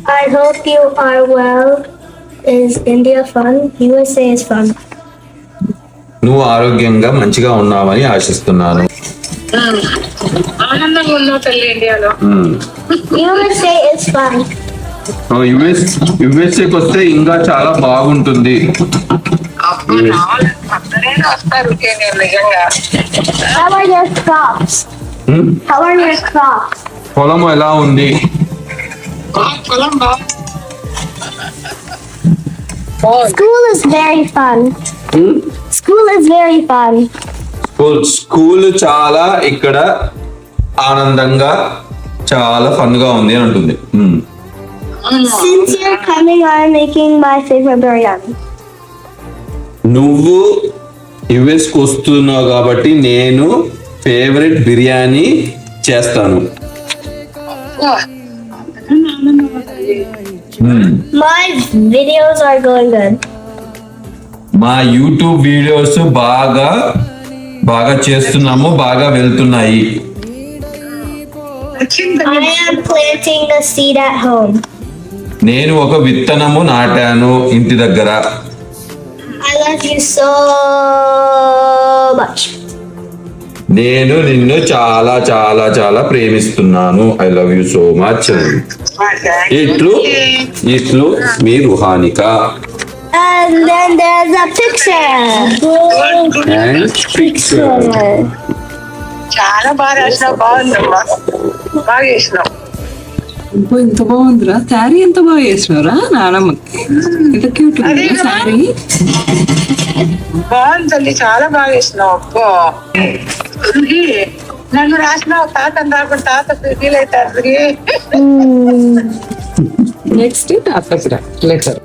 I hope you are well. Is India fun? USA is fun. నువ్వు ఆరోగ్యంగా మంచిగా ఉన్నావని ఆశిస్తున్నాను. ఆనందంగా ఉన్నావు తల్లి ఇండియాలో. USA is fun. యుఎస్ఏకి వస్తే ఇంకా చాలా బాగుంటుంది. వస్తారు నిజంగా. How are your crops? How are your crops? పొలం ఎలా ఉంది? పొలం బాగా. School is very fun. School is very fun. School చాలా ఇక్కడ ఆనందంగా చాలా ఫన్ గా ఉంది అని అంటుంది. Since you're coming, I'm making my favorite biryani. నువ్వు యుఎస్ కు వస్తున్నావు కాబట్టి నేను ఫేవరెట్ బిర్యానీ చేస్తాను. My videos are going good. మా యూట్యూబ్ వీడియోస్ బాగా చేస్తున్నాము, బాగా వెళ్తున్నాయి. I am planting a seed at home. నేను ఒక విత్తనము నాటాను ఇంటి దగ్గర. I love you so much. నేను నిన్ను చాలా చాలా చాలా ప్రేమిస్తున్నాను. I love you so much. ఇట్లు మీ రుహానిక. And then there's a picture. చాలా బాగా రాసినావు, బాగుందమ్మా, బాగా చేసినావు. ఎంత బాగుందిరా శారీ, ఎంత బాగా చేసినారా నానమ్మకి. ఎంత క్యూట్ ఉంది శారీ. బాగుంది తల్లి, చాలా బాగా చేసినావు. అబ్బో నన్ను రాసినావు, తాతను రాకుండా తాత ఫీల్ అవుతారు. నెక్స్ట్ తాతకి లెటర్.